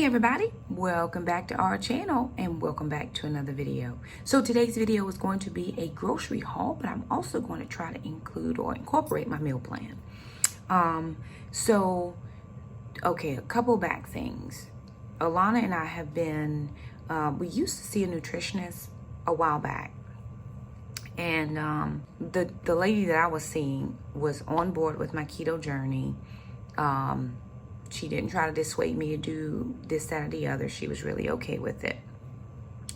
Hey everybody, welcome back to our channel and welcome back to another video. So today's video is going to be a grocery haul, but I'm also going to try to include or incorporate my meal plan. Okay, a couple back things. Alana and I have been, we used to see a nutritionist a while back. And the lady that I was seeing was on board with my keto journey. She didn't try to dissuade me to do this, that, or the other. She was really okay with it.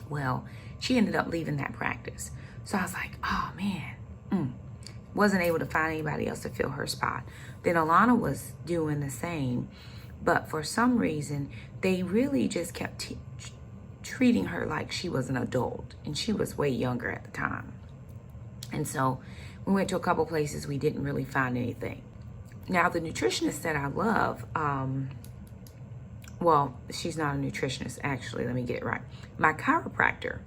Well, she ended up leaving that practice. So I was like, oh man, wasn't able to find anybody else to fill her spot. Then Alana was doing the same. But for some reason, they really just kept treating her like she was an adult. And she was way younger at the time. And so we went to a couple places. We didn't really find anything. Now, the nutritionist that I love, well, she's not a nutritionist, actually. Let me get it right. My chiropractor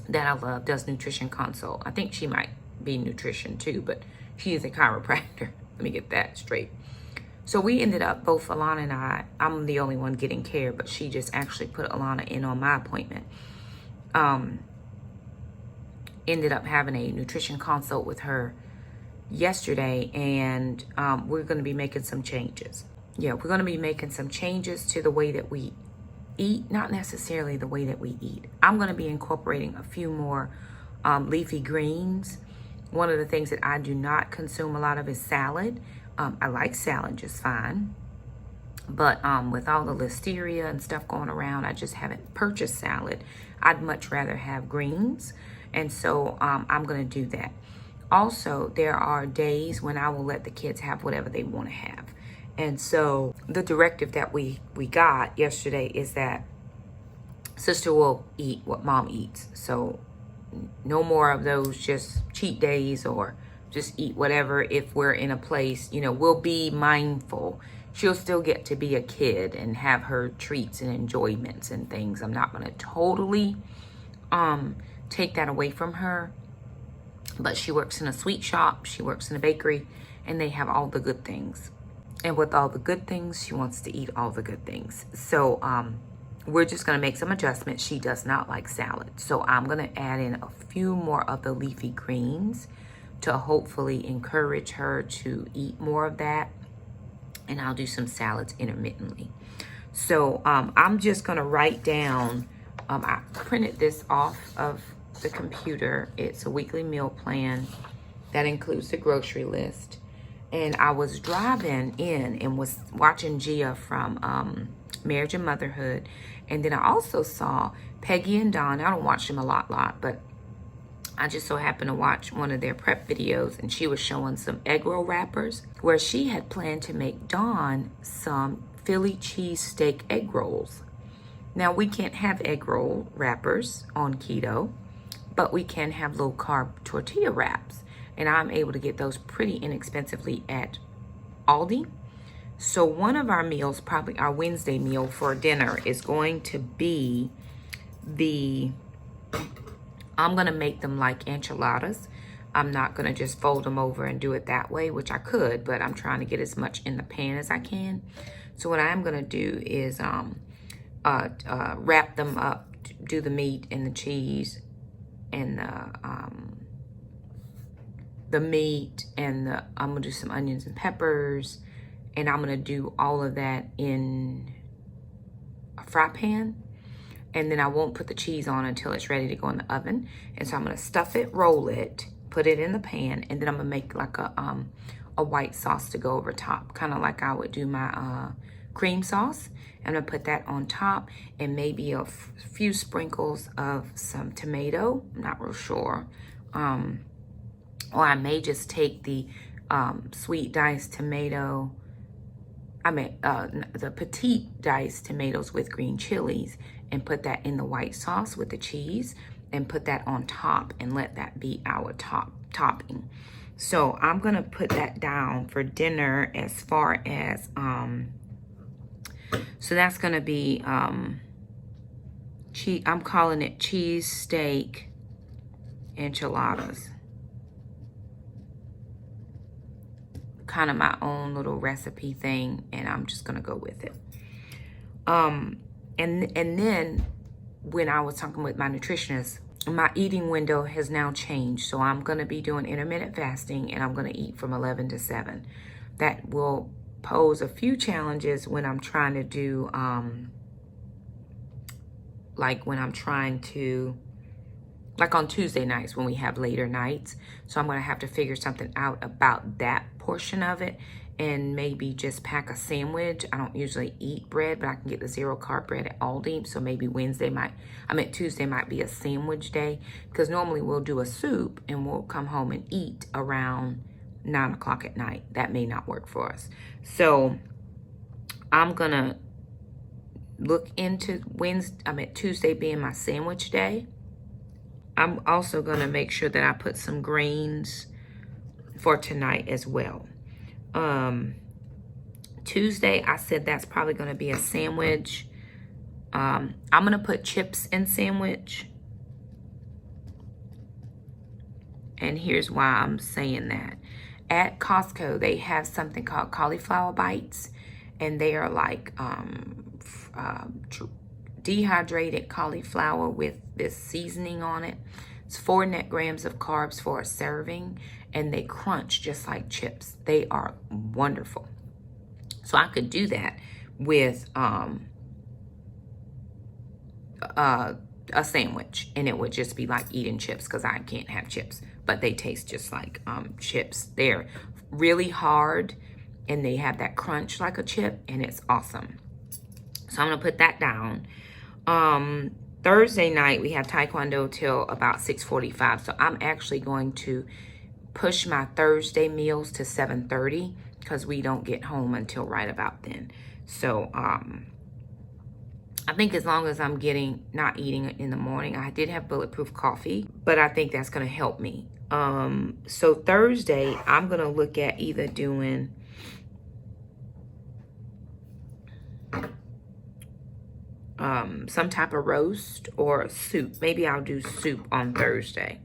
that I love does nutrition consult. I think she might be nutrition too, but she is a chiropractor. Let me get that straight. So we ended up, both Alana and I'm the only one getting care, but she just actually put Alana in on my appointment. Ended up having a nutrition consult with her yesterday, and we're going to be making some changes. Yeah, we're going to be making some changes to the way that we eat, not necessarily the way that we eat. I'm going to be incorporating a few more leafy greens. One of the things that I do not consume a lot of is salad. I like salad just fine, but with all the listeria and stuff going around, I just haven't purchased salad. I'd much rather have greens, and so I'm going to do that. Also, there are days when I will let the kids have whatever they want to have. And so the directive that we got yesterday is that sister will eat what mom eats. So no more of those just cheat days or just eat whatever. If we're in a place, you know, we'll be mindful. She'll still get to be a kid and have her treats and enjoyments and things. I'm not going to totally take that away from her. But she works in a sweet shop, she works in a bakery, and they have all the good things. And with all the good things, she wants to eat all the good things. So we're just going to make some adjustments. She does not like salad. So I'm going to add in a few more of the leafy greens to hopefully encourage her to eat more of that. And I'll do some salads intermittently. So I'm just going to write down, I printed this off of the computer. It's a weekly meal plan that includes the grocery list. And I was driving in and was watching Gia from Marriage and Motherhood. And then I also saw Peggy and Dawn. I don't watch them a lot, but I just so happened to watch one of their prep videos, and she was showing some egg roll wrappers where she had planned to make Dawn some Philly cheesesteak egg rolls. Now, we can't have egg roll wrappers on keto, but we can have low carb tortilla wraps. And I'm able to get those pretty inexpensively at Aldi. So one of our meals, probably our Wednesday meal for dinner, is going to be I'm going to make them like enchiladas. I'm not going to just fold them over and do it that way, which I could, but I'm trying to get as much in the pan as I can. So what I am going to do is wrap them up, do the meat and the cheese, and the meat, and I'm gonna do some onions and peppers, and I'm gonna do all of that in a fry pan, and then I won't put the cheese on until it's ready to go in the oven. And so I'm gonna stuff it, roll it, put it in the pan, and then I'm gonna make like a white sauce to go over top, kind of like I would do my cream sauce. I'm gonna put that on top, and maybe a few sprinkles of some tomato. I'm not real sure. Or I may just take the sweet diced tomato, the petite diced tomatoes with green chilies, and put that in the white sauce with the cheese, and put that on top, and let that be our topping. So I'm gonna put that down for dinner as far as so that's going to be, I'm calling it cheese steak enchiladas. Kind of my own little recipe thing, and I'm just going to go with it. And then when I was talking with my nutritionist, my eating window has now changed. So I'm going to be doing intermittent fasting, and I'm going to eat from 11 to 7. That will pose a few challenges when I'm trying to do, like on Tuesday nights when we have later nights. So I'm going to have to figure something out about that portion of it, and maybe just pack a sandwich. I don't usually eat bread, but I can get the 0 carb bread at Aldi. So maybe Tuesday might be a sandwich day, because normally we'll do a soup and we'll come home and eat around 9 o'clock at night. That may not work for us. So I'm going to look into Tuesday being my sandwich day. I'm also going to make sure that I put some grains for tonight as well. Tuesday, I said that's probably going to be a sandwich. I'm going to put chips in sandwich. And here's why I'm saying that. At Costco, they have something called cauliflower bites. And they are like dehydrated cauliflower with this seasoning on it. It's 4 net grams of carbs for a serving, and they crunch just like chips. They are wonderful. So I could do that with a sandwich, and it would just be like eating chips, because I can't have chips, but they taste just like chips. They're really hard, and they have that crunch like a chip, and it's awesome. So I'm gonna put that down. Thursday night, we have Taekwondo till about 6:45. So I'm actually going to push my Thursday meals to 7:30, because we don't get home until right about then. So I think as long as I'm not eating it in the morning, I did have bulletproof coffee, but I think that's going to help me. So Thursday, I'm going to look at either doing some type of roast or soup. Maybe I'll do soup on Thursday.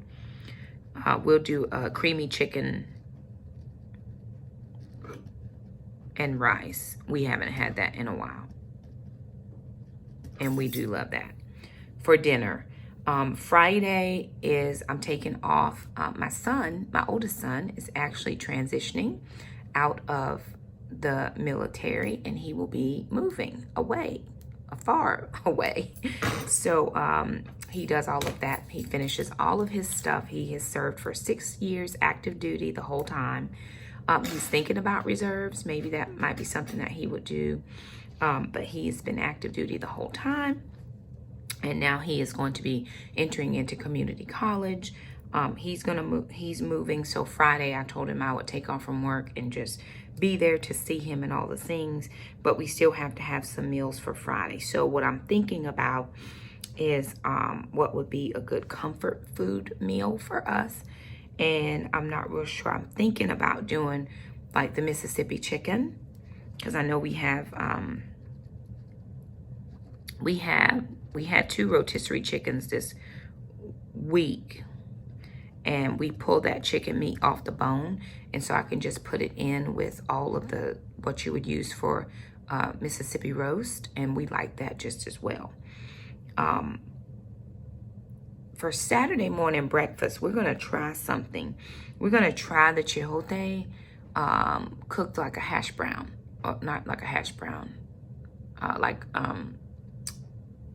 We'll do creamy chicken and rice. We haven't had that in a while, and we do love that for dinner. Friday is I'm taking off. My oldest son is actually transitioning out of the military, and he will be moving away, far away. So he does all of that. He finishes all of his stuff. He has served for 6 years active duty the whole time. He's thinking about reserves. Maybe that might be something that he would do. But he's been active duty the whole time. And now he is going to be entering into community college. He's moving. So Friday, I told him I would take off from work and just be there to see him and all the things. But we still have to have some meals for Friday. So what I'm thinking about is what would be a good comfort food meal for us. And I'm not real sure. I'm thinking about doing like the Mississippi chicken, because I know we had 2 rotisserie chickens this week, and we pulled that chicken meat off the bone, and so I can just put it in with all of what you would use for Mississippi roast, and we like that just as well. For Saturday morning breakfast, we're going to try something. We're going to try the chipotle cooked like a hash brown. Or not like a hash brown. Not a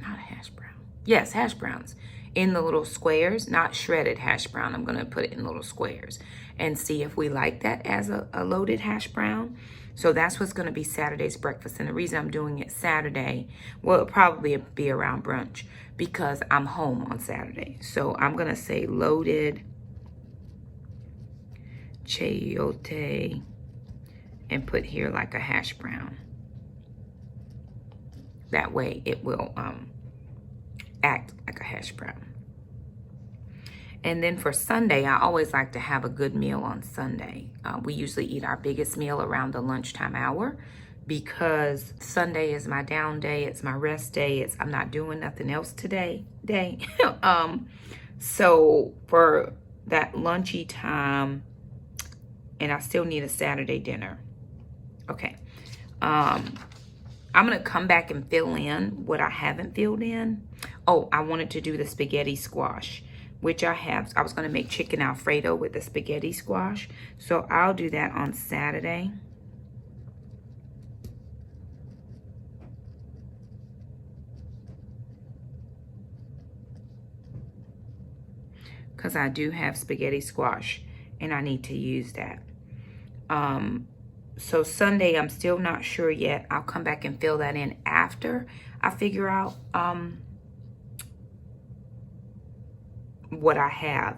hash brown. Yes, hash browns. In the little squares, not shredded hash brown. I'm going to put it in little squares and see if we like that as a loaded hash brown. So that's what's going to be Saturday's breakfast. And the reason I'm doing it Saturday, well, it'll probably be around brunch, because I'm home on Saturday. So I'm going to say loaded chayote and put here like a hash brown. That way it will act like a hash brown. And then for Sunday, I always like to have a good meal on Sunday. We usually eat our biggest meal around the lunchtime hour, because Sunday is my down day. It's my rest day. I'm not doing nothing else today. So for that lunchy time, and I still need a Saturday dinner. Okay. I'm going to come back and fill in what I haven't filled in. Oh, I wanted to do the spaghetti squash, which I have. I was going to make chicken Alfredo with the spaghetti squash. So I'll do that on Saturday. Because I do have spaghetti squash and I need to use that. So Sunday, I'm still not sure yet. I'll come back and fill that in after I figure out what I have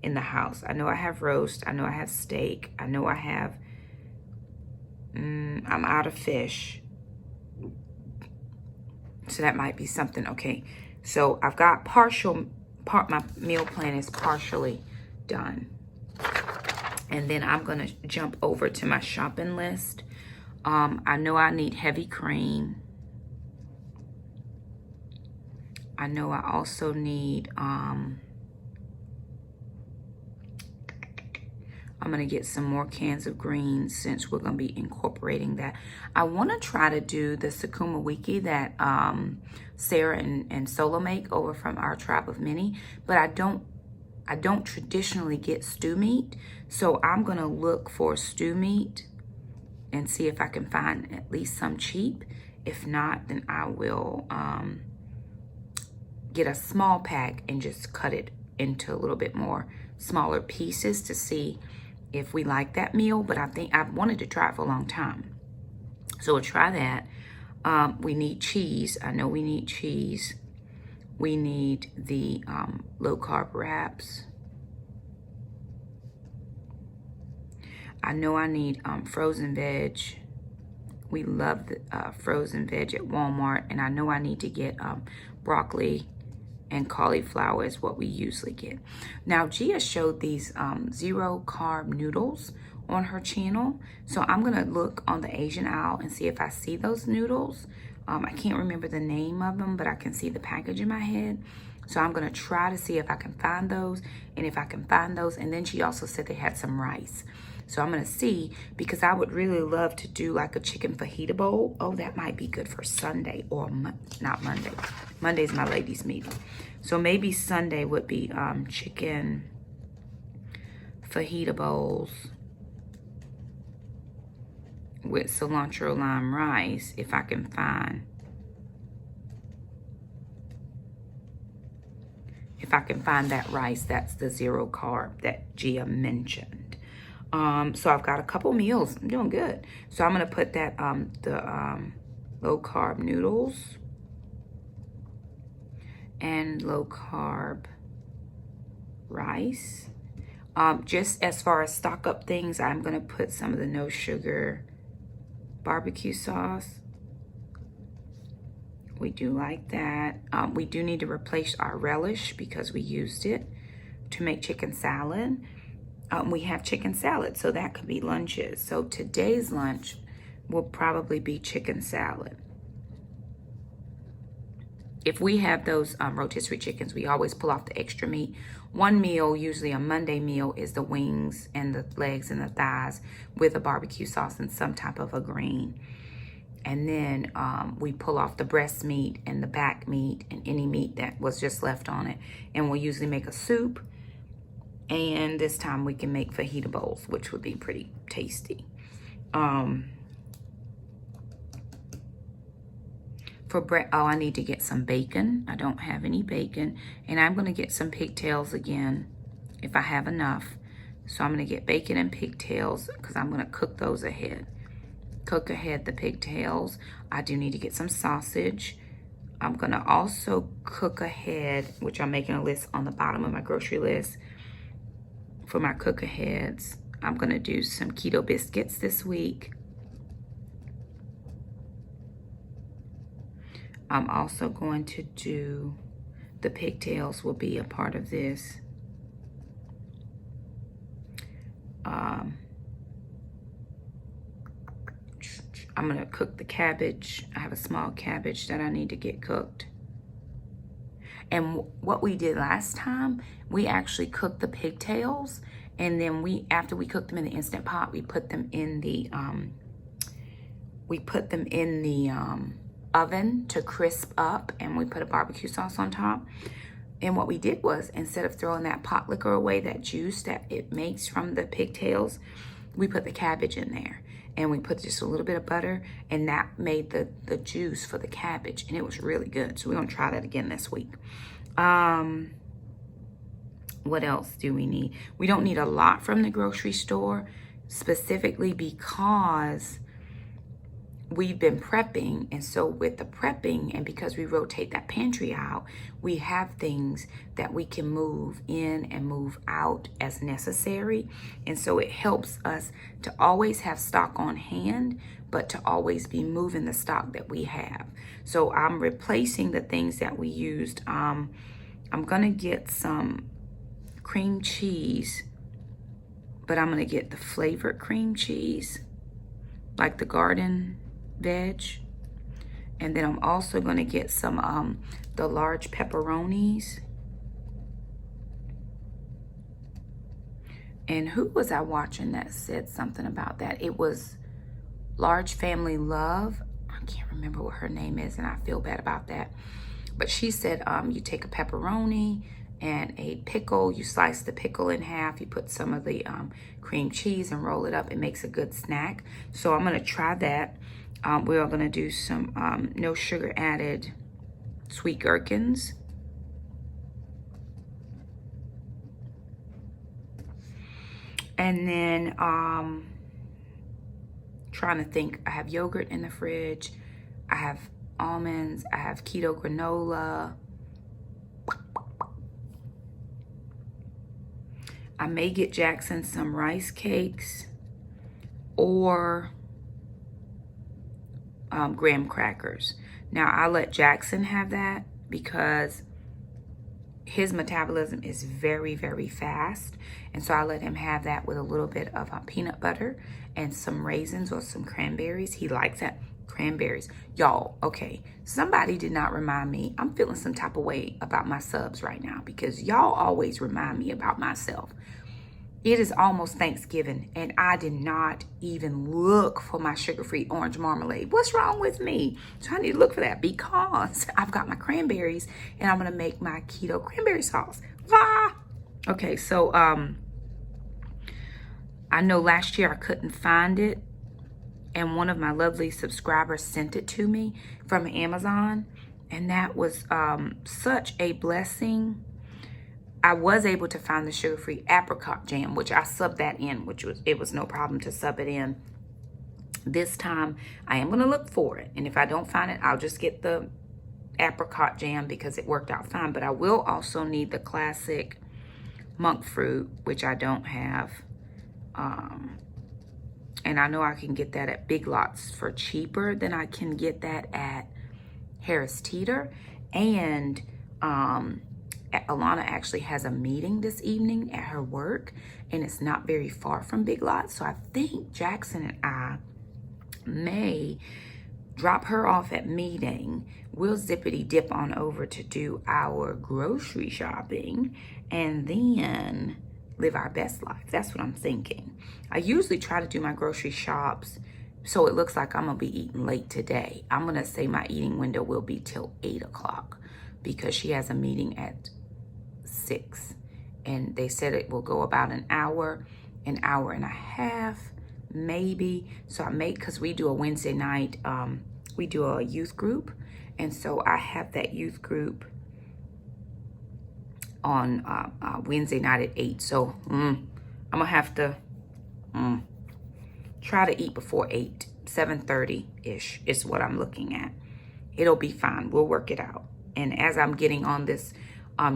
in the house. I know I have roast. I know I have steak. I know I have, I'm out of fish. So that might be something. Okay, so I've got my meal plan is partially done. And then I'm going to jump over to my shopping list. I know I need heavy cream. I know I also need, I'm going to get some more cans of greens since we're going to be incorporating that. I want to try to do the Shakema wiki that Sarah and Solo make over from our Tribe of Many, but I don't traditionally get stew meat, so I'm going to look for stew meat and see if I can find at least some cheap. If not, then I will get a small pack and just cut it into a little bit more smaller pieces to see if we like that meal. But I think I've wanted to try it for a long time. So we'll try that. We need cheese. I know we need cheese. We need the low carb wraps. I know I need frozen veg. We love the frozen veg at Walmart. And I know I need to get broccoli and cauliflower is what we usually get. Now, Gia showed these 0 carb noodles on her channel. So I'm going to look on the Asian aisle and see if I see those noodles. I can't remember the name of them, but I can see the package in my head. So I'm going to try to see if I can find those. And if I can find those, and then she also said they had some rice. So I'm going to see, because I would really love to do like a chicken fajita bowl. Oh, that might be good for Sunday or not Monday. Monday's my ladies' meeting. So maybe Sunday would be chicken fajita bowls with cilantro lime rice, if I can find. If I can find that rice, that's the 0 carb that Gia mentioned. So I've got a couple meals. I'm doing good. So I'm going to put that, low carb noodles and low carb rice. Just as far as stock up things, I'm going to put some of the no sugar barbecue sauce. We do like that. We do need to replace our relish because we used it to make chicken salad. We have chicken salad, so that could be lunches. So today's lunch will probably be chicken salad. If we have those rotisserie chickens, we always pull off the extra meat. One meal, usually a Monday meal, is the wings and the legs and the thighs with a barbecue sauce and some type of a green. And then we pull off the breast meat and the back meat and any meat that was just left on it. And we'll usually make a soup. And this time we can make fajita bowls, which would be pretty tasty. For bread, oh, I need to get some bacon. I don't have any bacon. And I'm going to get some pigtails again if I have enough. So I'm going to get bacon and pigtails because I'm going to cook those ahead. Cook ahead the pigtails. I do need to get some sausage. I'm going to also cook ahead, which I'm making a list on the bottom of my grocery list for my cook aheads. I'm going to do some keto biscuits this week. I'm also going to do, the pigtails will be a part of this. I'm going to cook the cabbage. I have a small cabbage that I need to get cooked. And what we did last time, we actually cooked the pigtails. And then after we cooked them in the Instant Pot, we put them in the, We put them in the oven to crisp up, and we put a barbecue sauce on top. And what we did was, instead of throwing that pot liquor away, that juice that it makes from the pigtails, we put the cabbage in there. And we put just a little bit of butter, and that made the juice for the cabbage. And it was really good. So we're going to try that again this week. What else do we need? We don't need a lot from the grocery store, specifically because we've been prepping. And so with the prepping, and because we rotate that pantry out, we have things that we can move in and move out as necessary. And so it helps us to always have stock on hand, but to always be moving the stock that we have. So I'm replacing the things that we used. I'm gonna get some cream cheese, but I'm gonna get the flavored cream cheese, like the garden veg. And then I'm also gonna get some the large pepperonis. And who was I watching that said something about that? It was Large Family Love. I can't remember what her name is, and I feel bad about that. But she said you take a pepperoni and a pickle, you slice the pickle in half, you put some of the cream cheese and roll it up. It makes a good snack. So I'm gonna try that. We're gonna do some no sugar added sweet gherkins. And then trying to think, I have yogurt in the fridge, I have almonds, I have keto granola. I may get Jackson some rice cakes or graham crackers. Now I let Jackson have that because his metabolism is very, very fast. And so I let him have that with a little bit of peanut butter and some raisins or some cranberries. He likes that. Cranberries. Y'all, okay, somebody did not remind me. I'm feeling some type of way about my subs right now because y'all always remind me about myself. It is almost Thanksgiving, and I did not even look for my sugar-free orange marmalade. What's wrong with me? So I need to look for that because I've got my cranberries, and I'm going to make my keto cranberry sauce. Ah! Okay, so I know last year I couldn't find it, and one of my lovely subscribers sent it to me from Amazon, and that was such a blessing. I was able to find the sugar-free apricot jam, which I subbed that in, it was no problem to sub it in. This time, I am going to look for it. And if I don't find it, I'll just get the apricot jam because it worked out fine. But I will also need the classic monk fruit, which I don't have. And I know I can get that at Big Lots for cheaper than I can get that at Harris Teeter. And Alana actually has a meeting this evening at her work, and it's not very far from Big Lots. So I think Jackson and I may drop her off at meeting. We'll zippity dip on over to do our grocery shopping and then live our best life. That's what I'm thinking. I usually try to do my grocery shops so it looks like I'm gonna be eating late today. I'm gonna say my eating window will be till 8 o'clock because she has a meeting at 6, and they said it will go about an hour and a half, maybe. So I may, because we do a Wednesday night, we do a youth group, and so I have that youth group on Wednesday night at 8. So I'm gonna have to try to eat before 8, 7:30-ish is what I'm looking at. It'll be fine. We'll work it out. And as I'm getting on this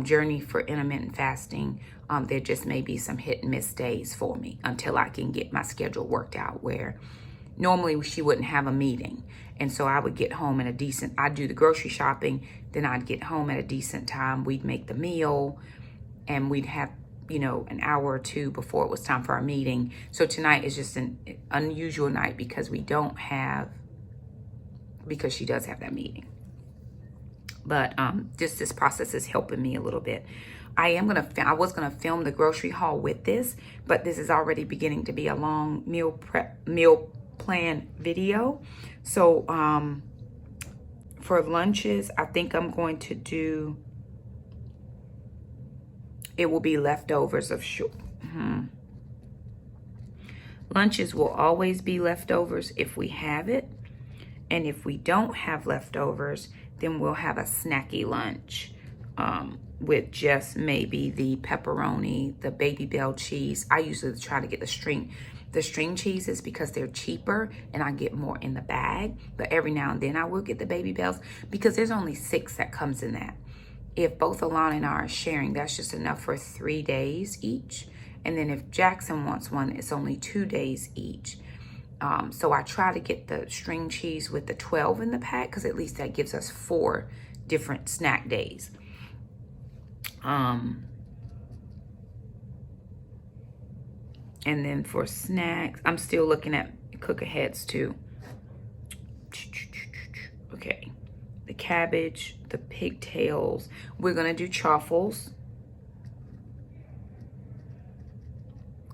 journey for intermittent fasting, there just may be some hit and miss days for me until I can get my schedule worked out, where normally she wouldn't have a meeting. And so I would get home at a decent, I'd do the grocery shopping, then I'd get home at a decent time. We'd make the meal, and we'd have, you know, an hour or two before it was time for our meeting. So tonight is just an unusual night because we don't have, because she does have that meeting. But just this process is helping me a little bit. I was gonna film the grocery haul with this, but this is already beginning to be a long meal plan video. So for lunches, I think I'm going to do, it will be leftovers of sure. Lunches will always be leftovers if we have it. And if we don't have leftovers, then we'll have a snacky lunch with just maybe the pepperoni, the baby bell cheese. I usually try to get the string cheeses because they're cheaper and I get more in the bag. But every now and then I will get the baby bells because there's only 6 that comes in that. If both Alana and I are sharing, that's just enough for 3 days each. And then if Jackson wants one, it's only 2 days each. So I try to get the string cheese with the 12 in the pack because at least that gives us 4 different snack days. And then for snacks, I'm still looking at cook aheads too. Okay, the cabbage, the pigtails. We're gonna do truffles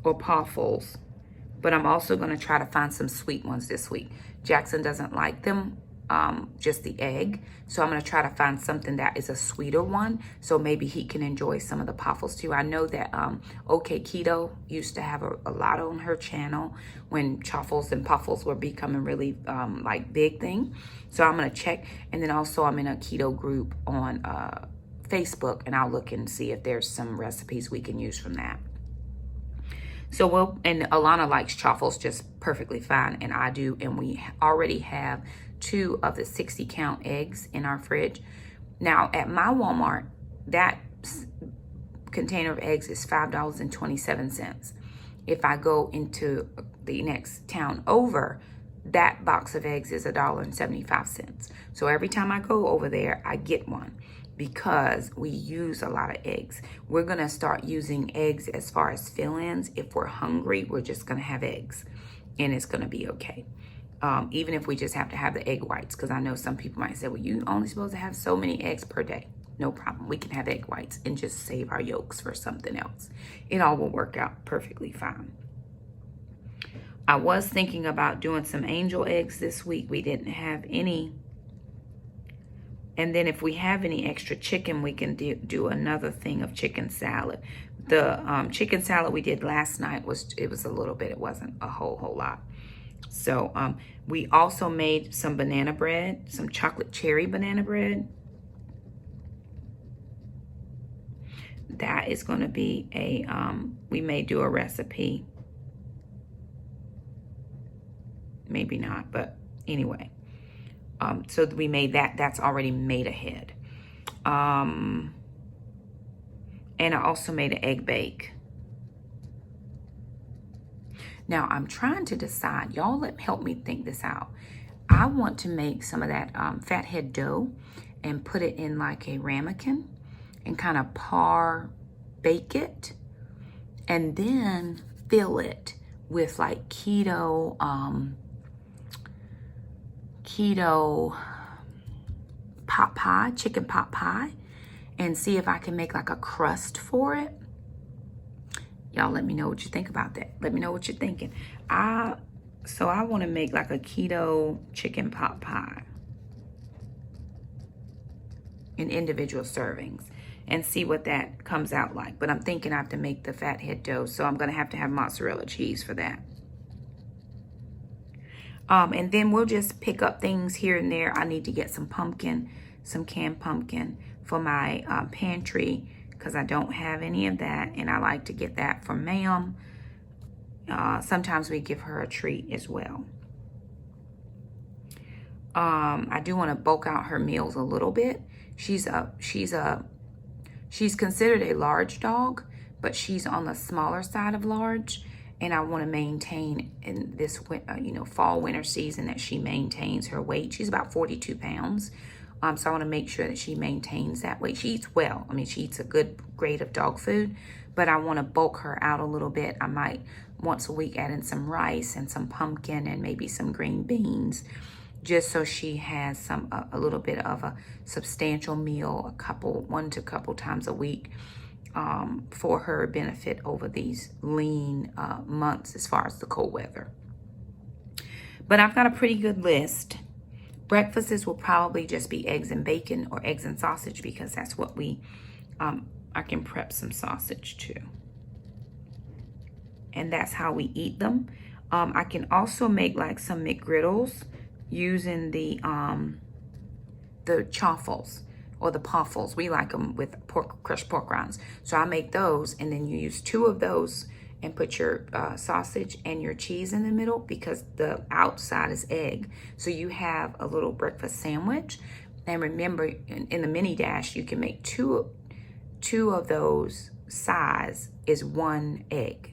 or poffles, but I'm also gonna try to find some sweet ones this week. Jackson doesn't like them, just the egg. So I'm gonna try to find something that is a sweeter one, so maybe he can enjoy some of the poffles too. I know that OK Keto used to have a lot on her channel when truffles and poffles were becoming really like big thing. So I'm gonna check, and then also I'm in a keto group on Facebook, and I'll look and see if there's some recipes we can use from that. So and Alana likes truffles just perfectly fine, and I do, and we already have 2 of the 60 count eggs in our fridge. Now at my Walmart, that container of eggs is $5.27. If I go into the next town over, that box of eggs is $1.75. So every time I go over there, I get one because we use a lot of eggs. We're gonna start using eggs as far as fill-ins. If we're hungry, we're just gonna have eggs and it's gonna be okay. Even if we just have to have the egg whites, because I know some people might say, well, you only supposed to have so many eggs per day. No problem, we can have egg whites and just save our yolks for something else. It all will work out perfectly fine. I was thinking about doing some angel eggs this week. We didn't have any. And then if we have any extra chicken, we can do another thing of chicken salad. The chicken salad we did last night was a little bit. It wasn't a whole lot. So we also made some banana bread, some chocolate cherry banana bread. That is going to be a, we may do a recipe. Maybe not, but anyway. So we made that. That's already made ahead. And I also made an egg bake. Now I'm trying to decide. Y'all help me think this out. I want to make some of that fathead dough and put it in like a ramekin and kind of bake it, and then fill it with like keto pot pie, chicken pot pie, and see if I can make like a crust for it. Y'all let me know what you think about that. Let me know what you're thinking. So I want to make like a keto chicken pot pie in individual servings and see what that comes out like. But I'm thinking I have to make the fathead dough, so I'm going to have mozzarella cheese for that. And then we'll just pick up things here and there. I need to get some pumpkin, some canned pumpkin for my pantry, because I don't have any of that, and I like to get that from Ma'am. Sometimes we give her a treat as well. I do want to bulk out her meals a little bit. She's considered a large dog, but she's on the smaller side of large, and I want to maintain in this fall winter season that she maintains her weight. She's about 42 pounds. So I want to make sure that she maintains that weight. She eats well. I mean, she eats a good grade of dog food, but I want to bulk her out a little bit. I might once a week add in some rice and some pumpkin and maybe some green beans, just so she has a little bit of a substantial meal, one to couple times a week, for her benefit over these lean months as far as the cold weather. But I've got a pretty good list. Breakfasts will probably just be eggs and bacon or eggs and sausage because that's what I can prep some sausage too. And that's how we eat them. I can also make like some McGriddles using the chaffles or the puffles. We like them with crushed pork rinds. So I make those, and then you use 2 of those and put your sausage and your cheese in the middle because the outside is egg. So you have a little breakfast sandwich. And remember, in the mini dash, you can make two of those size is 1 egg.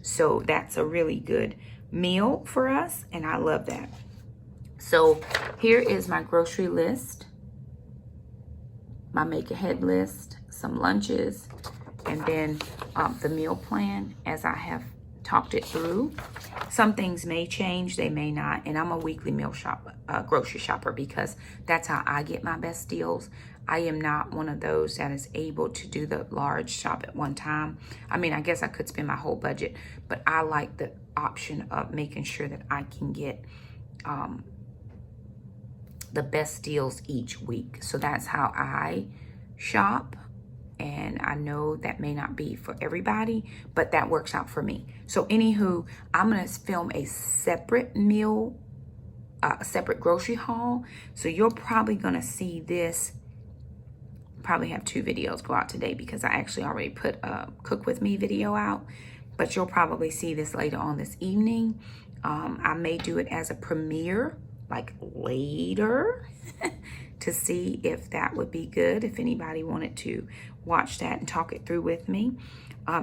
So that's a really good meal for us, and I love that. So here is my grocery list, my make ahead list, some lunches, and then the meal plan as I have talked it through. Some things may change, they may not, and I'm a weekly meal shopper, grocery shopper, because that's how I get my best deals. I am not one of those that is able to do the large shop at one time. I mean, I guess I could spend my whole budget, but I like the option of making sure that I can get the best deals each week. So that's how I shop. And I know that may not be for everybody, but that works out for me. So anywho, I'm gonna film a separate meal, a separate grocery haul. So you're probably gonna see this, probably have 2 videos go out today because I actually already put a cook with me video out, but you'll probably see this later on this evening. I may do it as a premiere, like later, to see if that would be good. If anybody wanted to watch that and talk it through with me,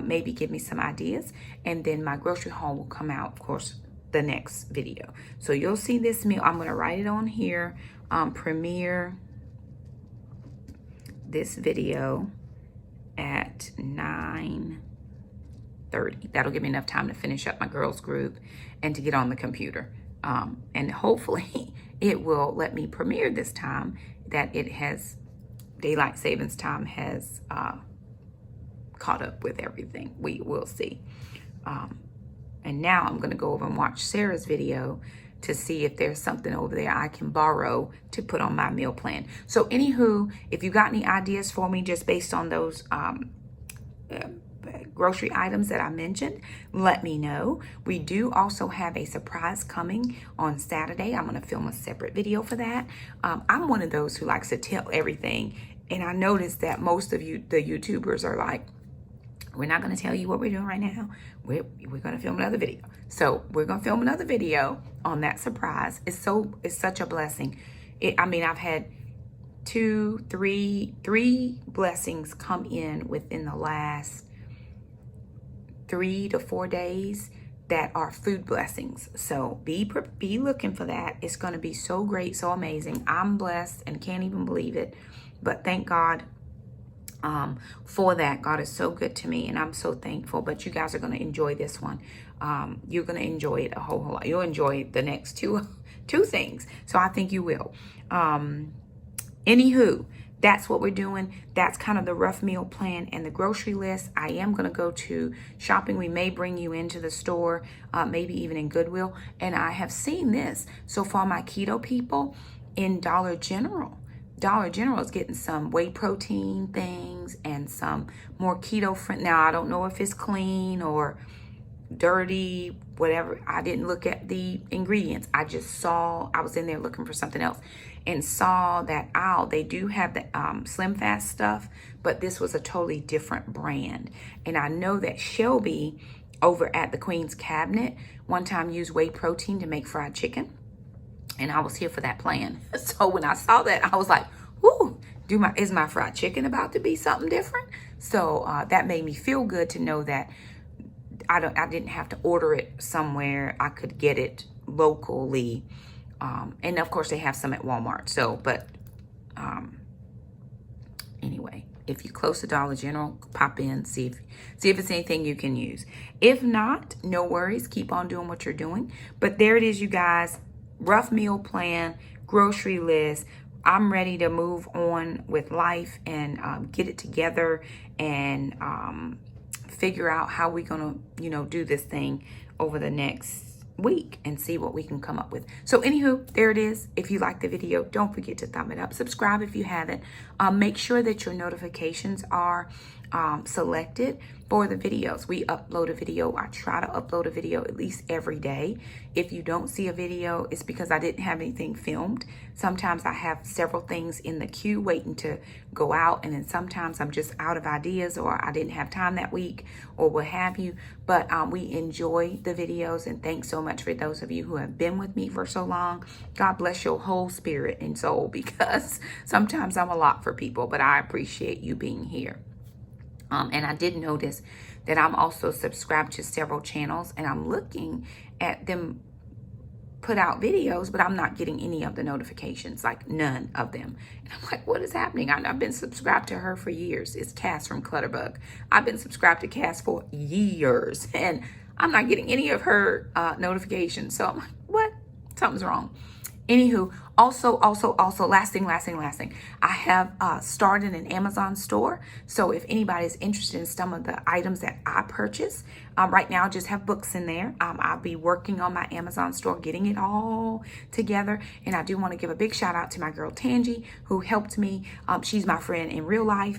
maybe give me some ideas. And then my grocery haul will come out, of course, the next video. So you'll see this meal. I'm gonna write it on here, premiere this video at 9:30. That'll give me enough time to finish up my girls group and to get on the computer. And hopefully it will let me premiere this time, that it has, daylight savings time has caught up with everything. We will see. And now I'm gonna go over and watch Sarah's video to see if there's something over there I can borrow to put on my meal plan. So anywho, if you got any ideas for me just based on those grocery items that I mentioned, let me know. We do also have a surprise coming on Saturday. I'm gonna film a separate video for that. I'm one of those who likes to tell everything, and I noticed that most of you, the YouTubers, are like, we're not gonna tell you what we're doing right now. We're gonna film another video. So we're gonna film another video on that surprise. It's such a blessing. I mean, I've had 3 blessings come in within the last 3 to 4 days that are food blessings. So be looking for that. It's going to be so great, so amazing. I'm blessed and can't even believe it. But thank God for that. God is so good to me, and I'm so thankful. But you guys are going to enjoy this one. You're going to enjoy it a whole lot. You'll enjoy the next two things. So I think you will. Anywho, that's what we're doing. That's kind of the rough meal plan and the grocery list. I am going to go to shopping. We may bring you into the store, maybe even in Goodwill. And I have seen this. So for my keto people in Dollar General is getting some whey protein things and some more keto friendly. Now, I don't know if it's clean or dirty, whatever. I didn't look at the ingredients. I just saw, I was in there looking for something else and saw that aisle. They do have the Slim Fast stuff, but this was a totally different brand. And I know that Shelby over at the Queen's Cabinet one time used whey protein to make fried chicken. And I was here for that plan. So when I saw that, I was like, whoo, is my fried chicken about to be something different? So that made me feel good to know that I didn't have to order it somewhere. I could get it locally. And of course they have some at Walmart. So, but anyway, if you're close to Dollar General, pop in, see if it's anything you can use. If not, no worries. Keep on doing what you're doing. But there it is, you guys. Rough meal plan, grocery list. I'm ready to move on with life and get it together and figure out how we're gonna, do this thing over the next week and see what we can come up with. So anywho, there it is. If you like the video, don't forget to thumb it up. Subscribe if you haven't. Make sure that your notifications are selected for the videos. We upload a video. I try to upload a video at least every day. If you don't see a video, it's because I didn't have anything filmed. Sometimes I have several things in the queue waiting to go out, and then sometimes I'm just out of ideas, or I didn't have time that week, or what have you. But we enjoy the videos, and thanks so much for those of you who have been with me for so long. God bless your whole spirit and soul, because sometimes I'm a lot for people, but I appreciate you being here. And I did notice that I'm also subscribed to several channels, and I'm looking at them put out videos, but I'm not getting any of the notifications, like none of them. And I'm like, what is happening? I've been subscribed to her for years. It's Cass from Clutterbug. I've been subscribed to Cass for years, and I'm not getting any of her notifications. So I'm like, what? Something's wrong. Anywho, also, last thing. I have started an Amazon store. So if anybody's interested in some of the items that I purchase, right now I just have books in there. I'll be working on my Amazon store, getting it all together. And I do want to give a big shout out to my girl Tangi, who helped me. She's my friend in real life.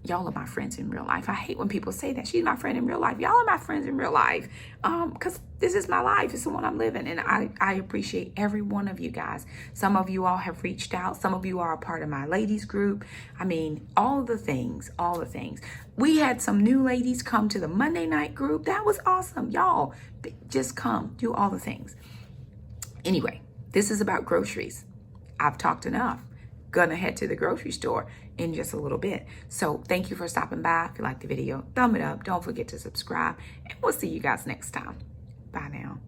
Y'all are my friends in real life. I hate when people say that. She's my friend in real life. Y'all are my friends in real life. Because this is my life. It's the one I'm living. And I appreciate every one of you guys. Some of you all have reached out. Some of you are a part of my ladies group. I mean, all the things. We had some new ladies come to the Monday night group. That was awesome. Y'all, just come. Do all the things. Anyway, this is about groceries. I've talked enough. Gonna head to the grocery store in just a little bit. So thank you for stopping by. If you liked the video, thumb it up. Don't forget to subscribe, and we'll see you guys next time. Bye now.